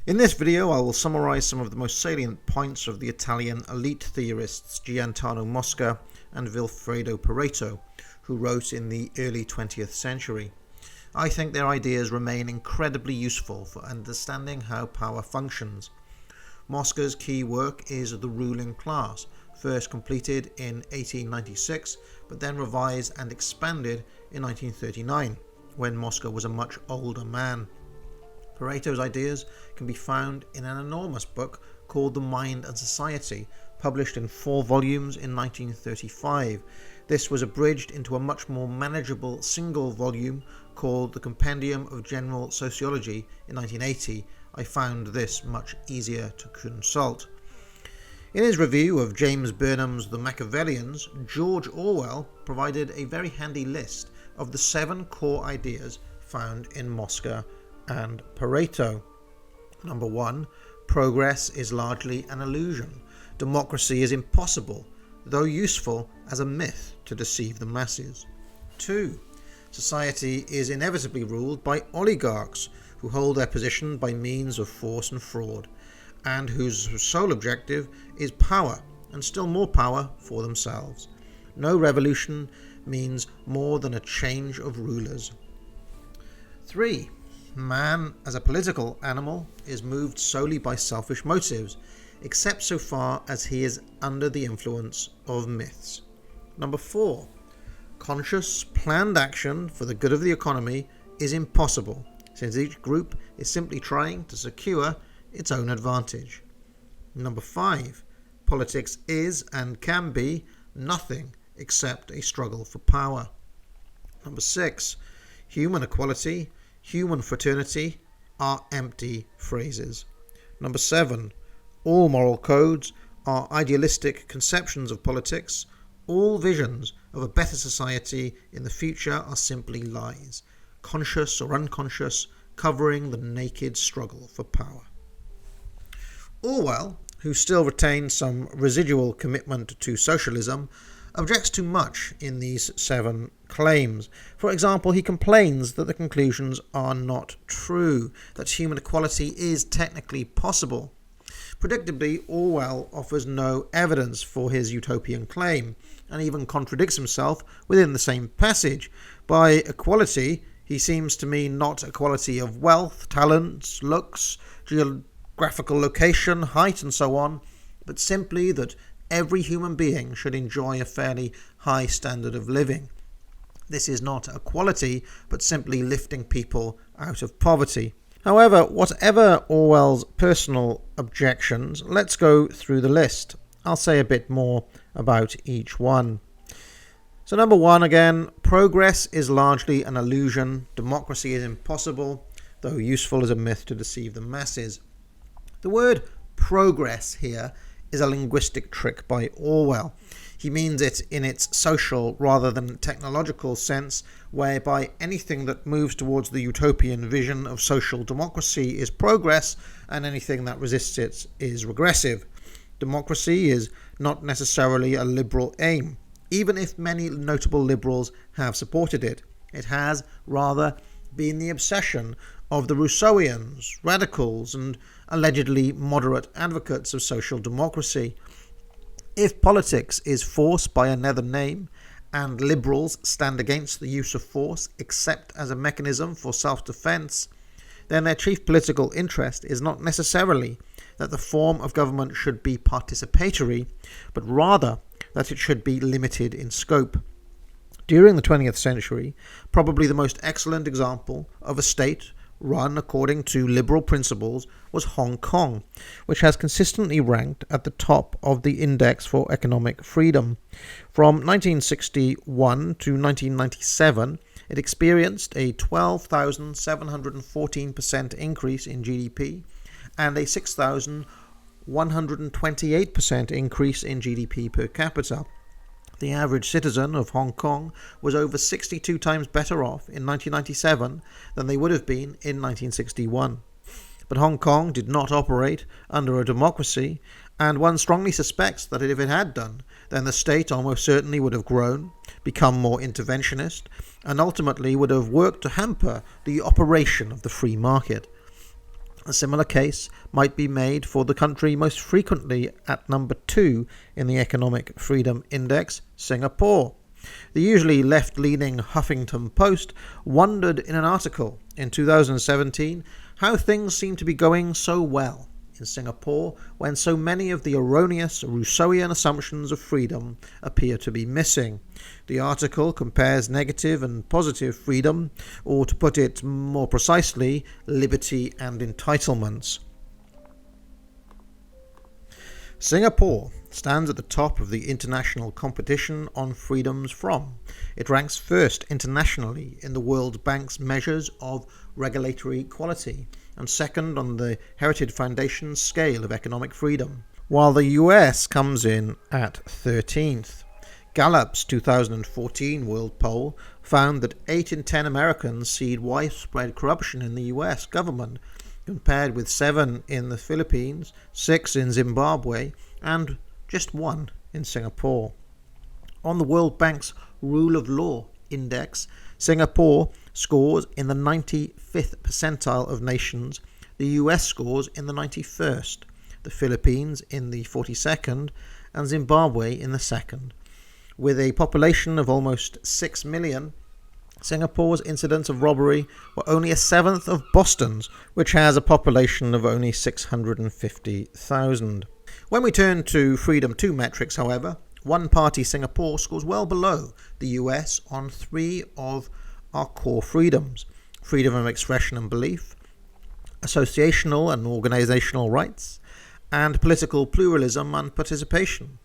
In this video, I will summarize some of the most salient points of the Italian elite theorists Gaetano Mosca and Vilfredo Pareto, who wrote in the early 20th century. I think their ideas remain incredibly useful for understanding how power functions. Mosca's key work is The Ruling Class, first completed in 1896, but then revised and expanded in 1939, when Mosca was a much older man. Pareto's ideas can be found in an enormous book called The Mind and Society, published in 4 volumes in 1935. This was abridged into a much more manageable single volume called The Compendium of General Sociology in 1980. I found this much easier to consult. In his review of James Burnham's The Machiavellians, George Orwell provided a very handy list of the 7 core ideas found in Mosca and Pareto. Number 1. Progress is largely an illusion. Democracy is impossible, though useful as a myth to deceive the masses. 2. Society is inevitably ruled by oligarchs who hold their position by means of force and fraud, and whose sole objective is power, and still more power for themselves. No revolution means more than a change of rulers. 3. Man, as a political animal, is moved solely by selfish motives, except so far as he is under the influence of myths. Number 4. Conscious, planned action for the good of the economy is impossible, since each group is simply trying to secure its own advantage. Number 5. Politics is and can be nothing except a struggle for power. Number 6. Human equality, human fraternity are empty phrases. Number 7. All moral codes are idealistic conceptions of politics. All visions of a better society in the future are simply lies, conscious or unconscious, covering the naked struggle for power. Orwell, who still retains some residual commitment to socialism, objects to much in these 7 claims. For example, he complains that the conclusions are not true, that human equality is technically possible. Predictably, Orwell offers no evidence for his utopian claim, and even contradicts himself within the same passage. By equality, he seems to mean not equality of wealth, talents, looks, geographical location, height, and so on, but simply that every human being should enjoy a fairly high standard of living. This is not equality, but simply lifting people out of poverty. However, whatever Orwell's personal objections, let's go through the list. I'll say a bit more about each one. So number 1 again, progress is largely an illusion. Democracy is impossible, though useful as a myth to deceive the masses. The word progress here is a linguistic trick by Orwell. He means it in its social rather than technological sense, whereby anything that moves towards the utopian vision of social democracy is progress, and anything that resists it is regressive. Democracy is not necessarily a liberal aim, even if many notable liberals have supported it. It has rather been the obsession of the Rousseauians, radicals, and allegedly moderate advocates of social democracy. If politics is force by another name, and liberals stand against the use of force except as a mechanism for self-defense, then their chief political interest is not necessarily that the form of government should be participatory, but rather that it should be limited in scope. During the 20th century, probably the most excellent example of a state run according to liberal principles was Hong Kong, which has consistently ranked at the top of the Index for Economic Freedom. From 1961 to 1997, it experienced a 12,714% increase in GDP and a 6,128% increase in GDP per capita. The average citizen of Hong Kong was over 62 times better off in 1997 than they would have been in 1961. But Hong Kong did not operate under a democracy, and one strongly suspects that if it had done, then the state almost certainly would have grown, become more interventionist, and ultimately would have worked to hamper the operation of the free market. A similar case might be made for the country most frequently at number 2 in the Economic Freedom Index, Singapore. The usually left-leaning Huffington Post wondered in an article in 2017 how things seem to be going so well in Singapore when so many of the erroneous Rousseauian assumptions of freedom appear to be missing. The article compares negative and positive freedom, or to put it more precisely, liberty and entitlements. Singapore stands at the top of the international competition on freedoms from. It ranks first internationally in the World Bank's measures of regulatory equality and second on the Heritage Foundation's scale of economic freedom, while the US comes in at 13th. Gallup's 2014 World Poll found that 8 in 10 Americans see widespread corruption in the US government, compared with 7 in the Philippines, 6 in Zimbabwe, and just 1 in Singapore. On the World Bank's Rule of Law Index, Singapore scores in the 95th percentile of nations, the US scores in the 91st, the Philippines in the 42nd, and Zimbabwe in the 2nd. With a population of almost 6 million, Singapore's incidents of robbery were only a seventh of Boston's, which has a population of only 650,000. When we turn to Freedom 2 metrics, however, one-party Singapore scores well below the US on 3 of our core freedoms: freedom of expression and belief, associational and organizational rights, and political pluralism and participation.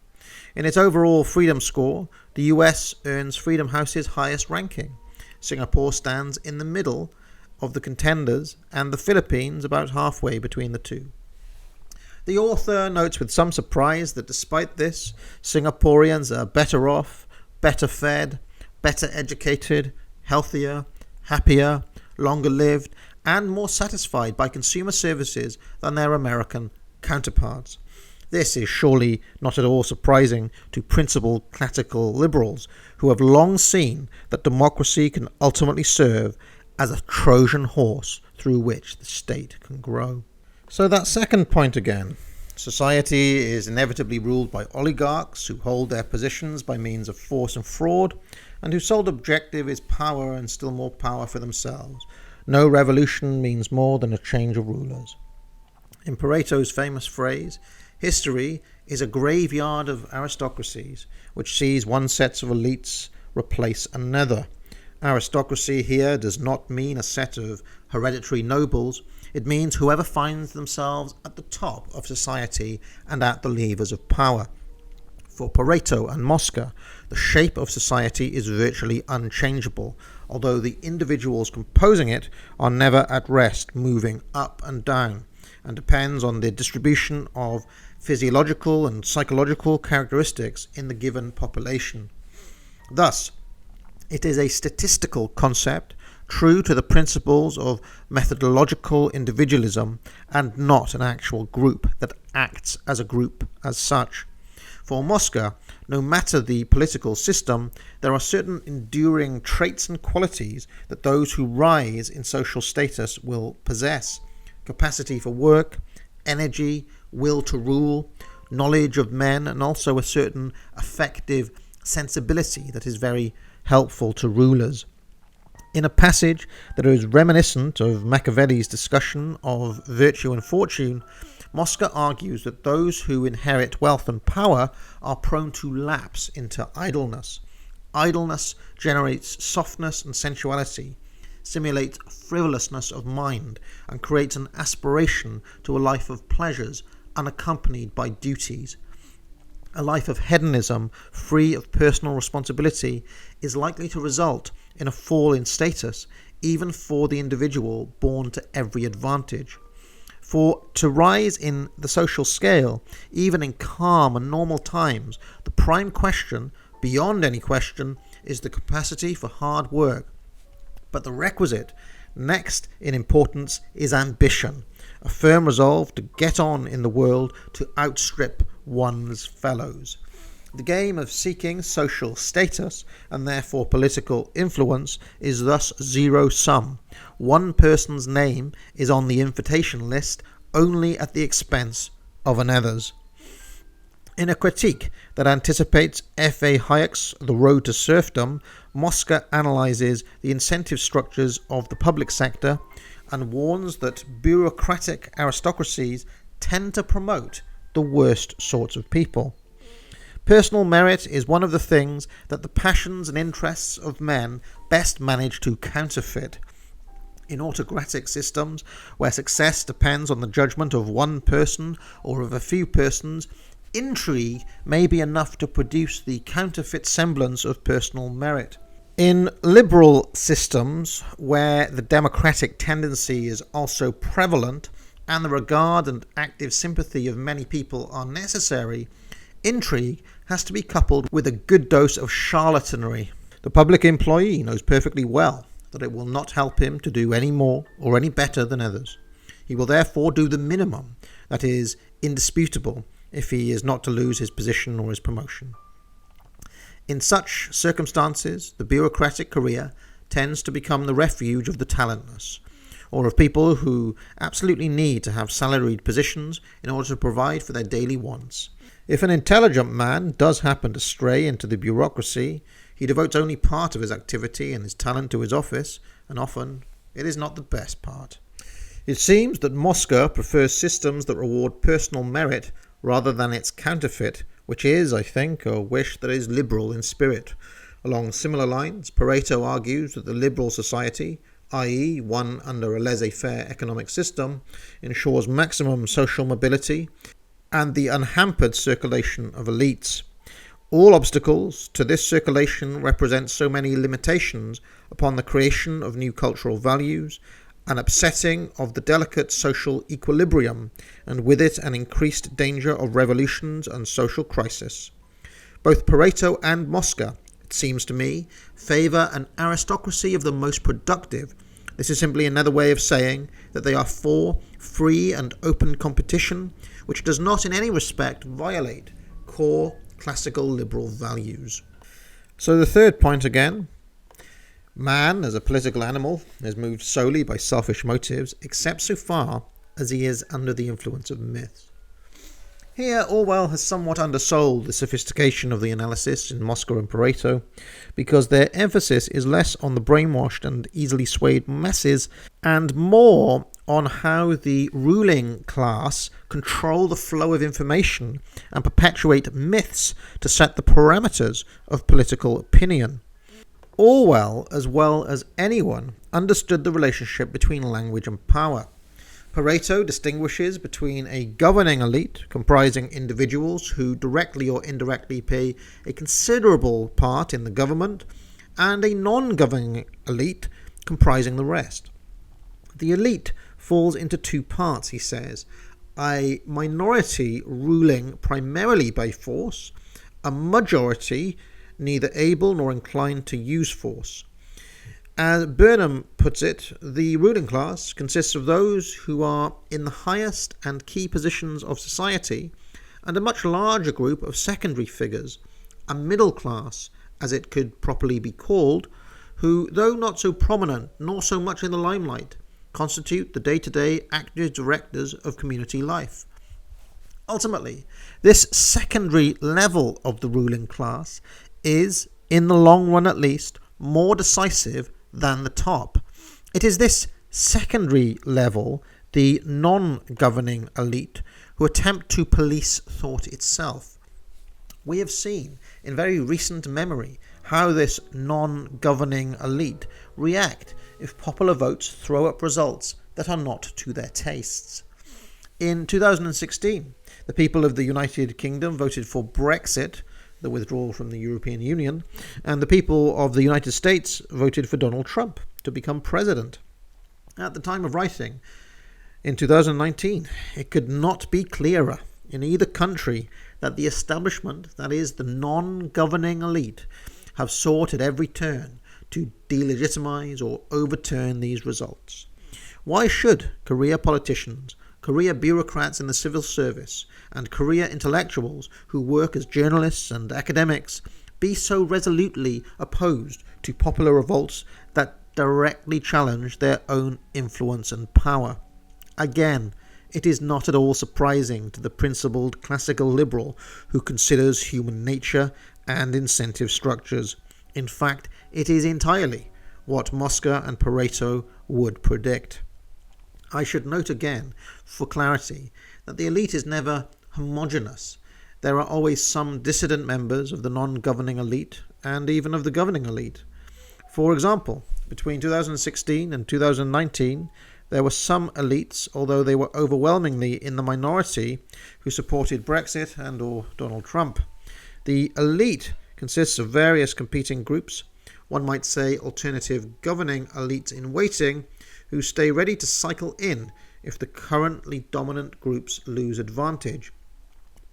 In its overall freedom score, the US earns Freedom House's highest ranking. Singapore stands in the middle of the contenders, and the Philippines about halfway between the two. The author notes with some surprise that despite this, Singaporeans are better off, better fed, better educated, healthier, happier, longer lived, and more satisfied by consumer services than their American counterparts. This is surely not at all surprising to principled classical liberals who have long seen that democracy can ultimately serve as a Trojan horse through which the state can grow. So that second point again. Society is inevitably ruled by oligarchs who hold their positions by means of force and fraud, and whose sole objective is power and still more power for themselves. No revolution means more than a change of rulers. In Pareto's famous phrase, history is a graveyard of aristocracies, which sees one set of elites replace another. Aristocracy here does not mean a set of hereditary nobles. It means whoever finds themselves at the top of society and at the levers of power. For Pareto and Mosca, the shape of society is virtually unchangeable, although the individuals composing it are never at rest, moving up and down, and depends on the distribution of physiological and psychological characteristics in the given population. Thus, it is a statistical concept true to the principles of methodological individualism and not an actual group that acts as a group as such. For Mosca, no matter the political system, there are certain enduring traits and qualities that those who rise in social status will possess: capacity for work, energy, will to rule, knowledge of men, and also a certain affective sensibility that is very helpful to rulers. In a passage that is reminiscent of Machiavelli's discussion of virtue and fortune, Mosca argues that those who inherit wealth and power are prone to lapse into idleness. Idleness generates softness and sensuality, simulates frivolousness of mind, and creates an aspiration to a life of pleasures unaccompanied by duties. A life of hedonism, free of personal responsibility, is likely to result in a fall in status, even for the individual born to every advantage. For to rise in the social scale, even in calm and normal times, the prime question, beyond any question, is the capacity for hard work. But the requisite, next in importance, is ambition, a firm resolve to get on in the world, to outstrip one's fellows. The game of seeking social status and therefore political influence is thus zero-sum. One person's name is on the invitation list only at the expense of another's. In a critique that anticipates F.A. Hayek's The Road to Serfdom, Mosca analyzes the incentive structures of the public sector and warns that bureaucratic aristocracies tend to promote the worst sorts of people. Personal merit is one of the things that the passions and interests of men best manage to counterfeit. In autocratic systems, where success depends on the judgment of one person or of a few persons, intrigue may be enough to produce the counterfeit semblance of personal merit. In liberal systems, where the democratic tendency is also prevalent and the regard and active sympathy of many people are necessary, intrigue has to be coupled with a good dose of charlatanry. The public employee knows perfectly well that it will not help him to do any more or any better than others. He will therefore do the minimum that is indisputable if he is not to lose his position or his promotion. In such circumstances, the bureaucratic career tends to become the refuge of the talentless, or of people who absolutely need to have salaried positions in order to provide for their daily wants. If an intelligent man does happen to stray into the bureaucracy, he devotes only part of his activity and his talent to his office, and often it is not the best part. It seems that Mosca prefers systems that reward personal merit rather than its counterfeit, which is, I think, a wish that is liberal in spirit. Along similar lines, Pareto argues that the liberal society, i.e. one under a laissez-faire economic system, ensures maximum social mobility and the unhampered circulation of elites. All obstacles to this circulation represent so many limitations upon the creation of new cultural values, an upsetting of the delicate social equilibrium, and with it an increased danger of revolutions and social crisis. Both Pareto and Mosca, it seems to me, favour an aristocracy of the most productive. This is simply another way of saying that they are for free and open competition, which does not in any respect violate core classical liberal values. So the third point again: man, as a political animal, is moved solely by selfish motives, except so far as he is under the influence of myths. Here, Orwell has somewhat undersold the sophistication of the analysis in Mosca and Pareto, because their emphasis is less on the brainwashed and easily swayed masses, and more on how the ruling class control the flow of information and perpetuate myths to set the parameters of political opinion. Orwell, as well as anyone, understood the relationship between language and power. Pareto distinguishes between a governing elite, comprising individuals who directly or indirectly play a considerable part in the government, and a non-governing elite, comprising the rest. The elite falls into two parts, he says: a minority ruling primarily by force, a majority neither able nor inclined to use force. As Burnham puts it, the ruling class consists of those who are in the highest and key positions of society, and a much larger group of secondary figures, a middle class, as it could properly be called, who, though not so prominent nor so much in the limelight, constitute the day-to-day active directors of community life. Ultimately, this secondary level of the ruling class is, in the long run at least, more decisive than the top. It is this secondary level, the non-governing elite, who attempt to police thought itself. We have seen in very recent memory how this non-governing elite react if popular votes throw up results that are not to their tastes. In 2016, the people of the United Kingdom voted for Brexit, the withdrawal from the European Union, and the people of the United States voted for Donald Trump to become president. At the time of writing, in 2019, it could not be clearer in either country that the establishment, that is, the non-governing elite, have sought at every turn to delegitimize or overturn these results. Why should career politicians career bureaucrats in the civil service, and career intellectuals who work as journalists and academics be so resolutely opposed to popular revolts that directly challenge their own influence and power? Again, it is not at all surprising to the principled classical liberal who considers human nature and incentive structures. In fact, it is entirely what Mosca and Pareto would predict. I should note again, for clarity, that the elite is never homogeneous. There are always some dissident members of the non-governing elite and even of the governing elite. For example, between 2016 and 2019, there were some elites, although they were overwhelmingly in the minority, who supported Brexit and or Donald Trump. The elite consists of various competing groups, one might say alternative governing elites in waiting, who stay ready to cycle in if the currently dominant groups lose advantage.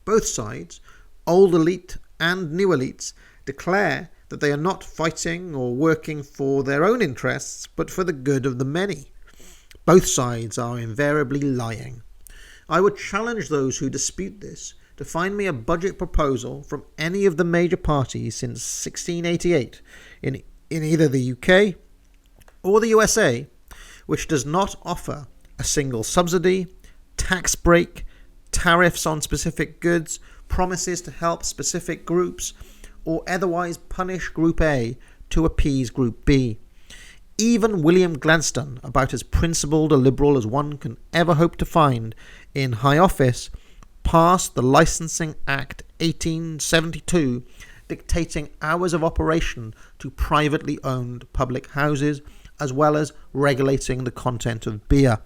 Both sides, old elite and new elites, declare that they are not fighting or working for their own interests, but for the good of the many. Both sides are invariably lying. I would challenge those who dispute this to find me a budget proposal from any of the major parties since 1688 in either the UK or the USA, which does not offer a single subsidy, tax break, tariffs on specific goods, promises to help specific groups, or otherwise punish Group A to appease Group B. Even William Gladstone, about as principled a liberal as one can ever hope to find in high office, passed the Licensing Act 1872, dictating hours of operation to privately owned public houses, as well as regulating the content of beer.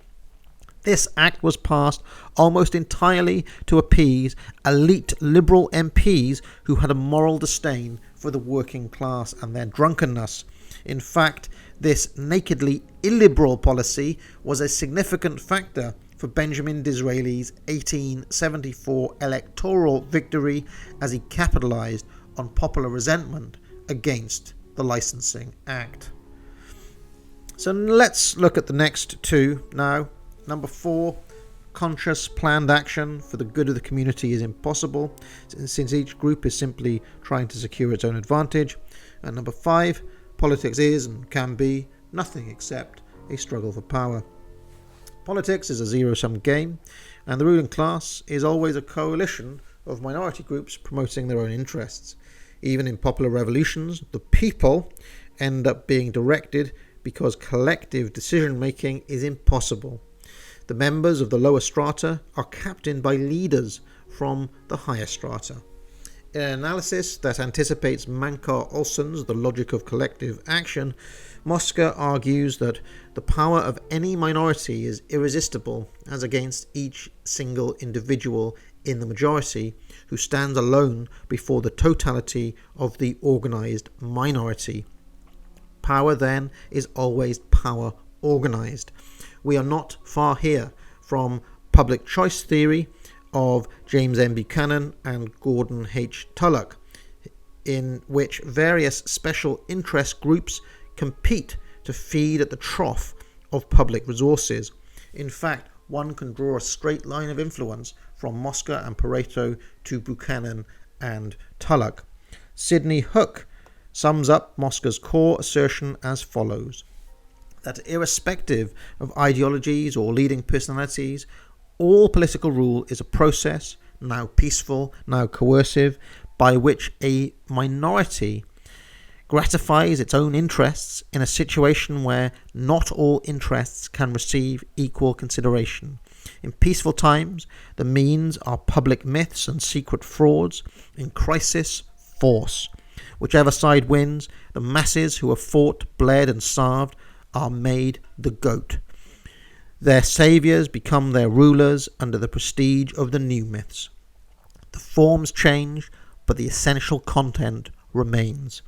This act was passed almost entirely to appease elite liberal MPs who had a moral disdain for the working class and their drunkenness. In fact, this nakedly illiberal policy was a significant factor for Benjamin Disraeli's 1874 electoral victory, as he capitalized on popular resentment against the Licensing Act. So let's look at the next two now. Number 4, conscious planned action for the good of the community is impossible, since each group is simply trying to secure its own advantage. And number 5, politics is and can be nothing except a struggle for power. Politics is a zero-sum game, and the ruling class is always a coalition of minority groups promoting their own interests. Even in popular revolutions, the people end up being directed because collective decision-making is impossible. The members of the lower strata are captained by leaders from the higher strata. In an analysis that anticipates Mankar-Olson's The Logic of Collective Action, Mosca argues that the power of any minority is irresistible as against each single individual in the majority who stands alone before the totality of the organized minority. Power, then, is always power organized. We are not far here from public choice theory of James M. Buchanan and Gordon H. Tullock, in which various special interest groups compete to feed at the trough of public resources. In fact, one can draw a straight line of influence from Mosca and Pareto to Buchanan and Tullock. Sidney Hook sums up Mosca's core assertion as follows: that irrespective of ideologies or leading personalities, all political rule is a process, now peaceful, now coercive, by which a minority gratifies its own interests in a situation where not all interests can receive equal consideration. In peaceful times, the means are public myths and secret frauds. In crisis, force. Whichever side wins, the masses who have fought, bled and starved are made the goat. Their saviours become their rulers under the prestige of the new myths. The forms change, but the essential content remains.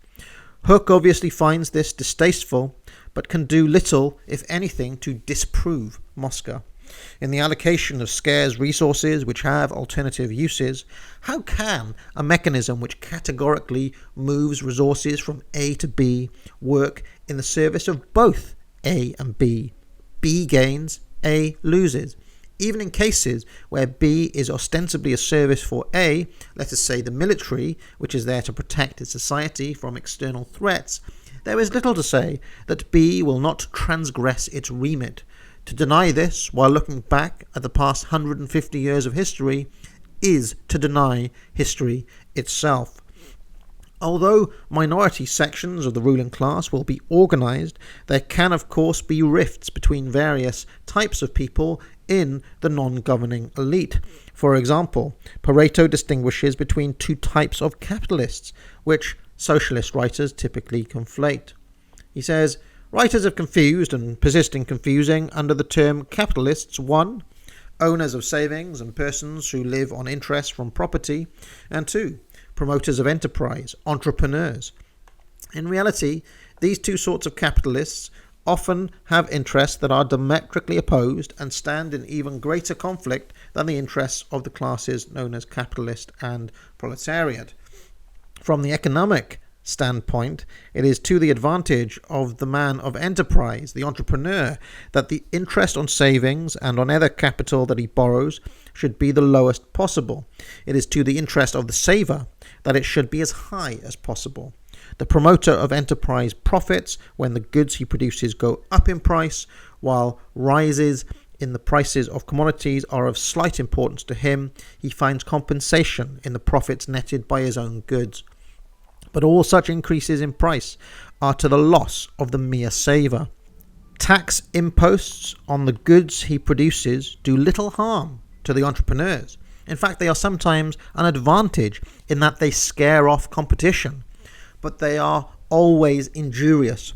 Hook obviously finds this distasteful, but can do little, if anything, to disprove Mosca. In the allocation of scarce resources which have alternative uses, how can a mechanism which categorically moves resources from A to B work in the service of both A and B? B gains, A loses. Even in cases where B is ostensibly a service for A, let us say the military, which is there to protect its society from external threats, there is little to say that B will not transgress its remit. To deny this while looking back at the past 150 years of history is to deny history itself. Although minority sections of the ruling class will be organised, there can of course be rifts between various types of people in the non-governing elite. For example, Pareto distinguishes between two types of capitalists, which socialist writers typically conflate. He says, writers have confused and persist in confusing under the term capitalists 1. Owners of savings and persons who live on interest from property, and 2. Promoters of enterprise, entrepreneurs. In reality, these two sorts of capitalists often have interests that are diametrically opposed and stand in even greater conflict than the interests of the classes known as capitalist and proletariat. From the economic standpoint, it is to the advantage of the man of enterprise, the entrepreneur, that the interest on savings and on other capital that he borrows should be the lowest possible. It is to the interest of the saver that it should be as high as possible. The promoter of enterprise profits when the goods he produces go up in price, while rises in the prices of commodities are of slight importance to him. He finds compensation in the profits netted by his own goods. But all such increases in price are to the loss of the mere saver. Tax imposts on the goods he produces do little harm to the entrepreneurs. In fact, they are sometimes an advantage in that they scare off competition, but they are always injurious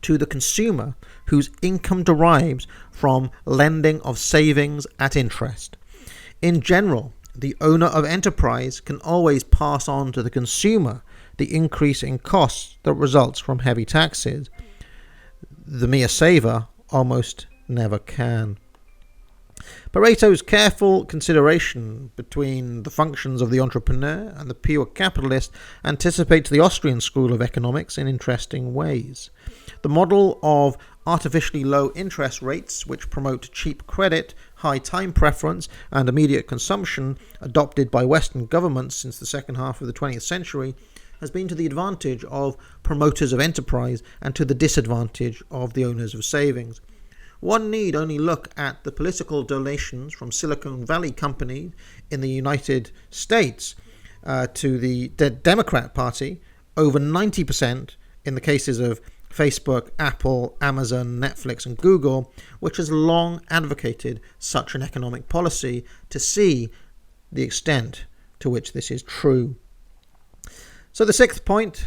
to the consumer whose income derives from lending of savings at interest. In general, the owner of enterprise can always pass on to the consumer the increase in costs that results from heavy taxes. The mere saver almost never can. Pareto's careful consideration between the functions of the entrepreneur and the pure capitalist anticipates the Austrian school of economics in interesting ways. The model of artificially low interest rates, which promote cheap credit, high time preference, and immediate consumption, adopted by Western governments since the second half of the 20th century, has been to the advantage of promoters of enterprise and to the disadvantage of the owners of savings. One need only look at the political donations from Silicon Valley companies in the United States to the Democrat Party, over 90% in the cases of Facebook, Apple, Amazon, Netflix, and Google, which has long advocated such an economic policy, to see the extent to which this is true. So the sixth point,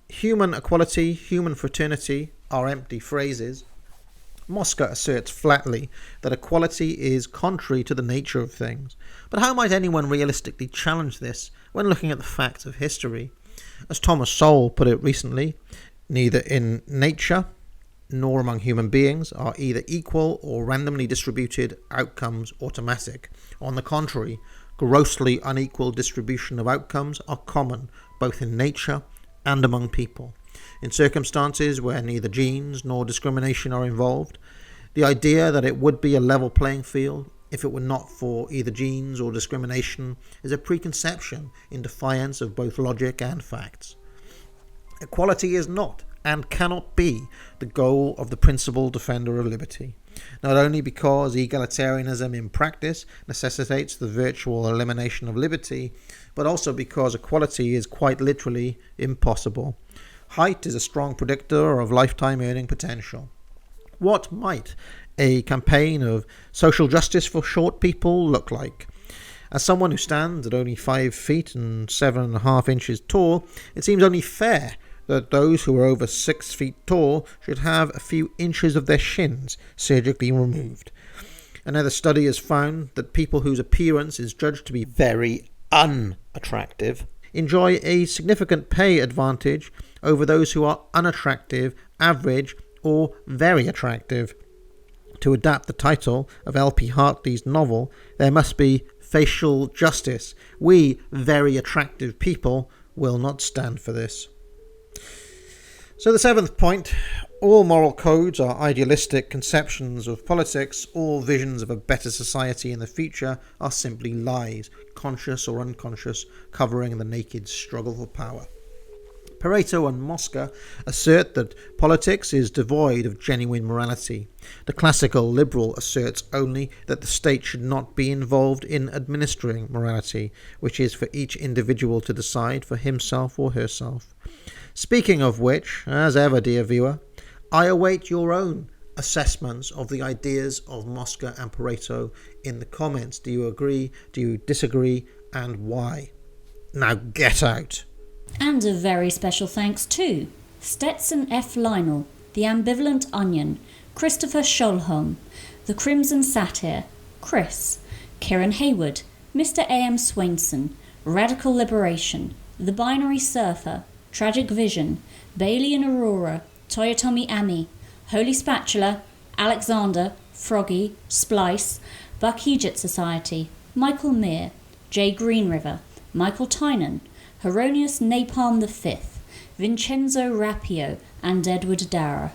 human equality, human fraternity are empty phrases. Mosca asserts flatly that equality is contrary to the nature of things. But how might anyone realistically challenge this when looking at the facts of history? As Thomas Sowell put it recently, neither in nature nor among human beings are either equal or randomly distributed outcomes automatic. On the contrary, grossly unequal distribution of outcomes are common both in nature and among people. In circumstances where neither genes nor discrimination are involved, the idea that it would be a level playing field if it were not for either genes or discrimination is a preconception in defiance of both logic and facts. Equality is not and cannot be the goal of the principled defender of liberty, not only because egalitarianism in practice necessitates the virtual elimination of liberty, but also because equality is quite literally impossible. Height is a strong predictor of lifetime earning potential. What might a campaign of social justice for short people look like? As someone who stands at only 5 feet and 7.5 inches tall, it seems only fair that those who are over 6 feet tall should have a few inches of their shins surgically removed. Another study has found that people whose appearance is judged to be very unattractive enjoy a significant pay advantage over those who are unattractive, average, or very attractive. To adapt the title of L.P. Hartley's novel, there must be facial justice. We, very attractive people, will not stand for this. So the seventh point, all moral codes are idealistic conceptions of politics. All visions of a better society in the future are simply lies, conscious or unconscious, covering the naked struggle for power. Pareto and Mosca assert that politics is devoid of genuine morality. The classical liberal asserts only that the state should not be involved in administering morality, which is for each individual to decide for himself or herself. Speaking of which, as ever, dear viewer, I await your own assessments of the ideas of Mosca and Pareto in the comments. Do you agree? Do you disagree? And why? Now get out! And a very special thanks to Stetson F. Lionel, The Ambivalent Onion, Christopher Scholholm, The Crimson Satyr, Chris, Kieran Hayward, Mr. A.M. Swainson, Radical Liberation, The Binary Surfer, Tragic Vision, Bailey and Aurora, Toyotomi Ami, Holy Spatula, Alexander, Froggy, Splice, Buck Egypt Society, Michael Mear, J. Greenriver, Michael Tynan, Heronius Napalm V, Vincenzo Rapio, and Edward Darragh.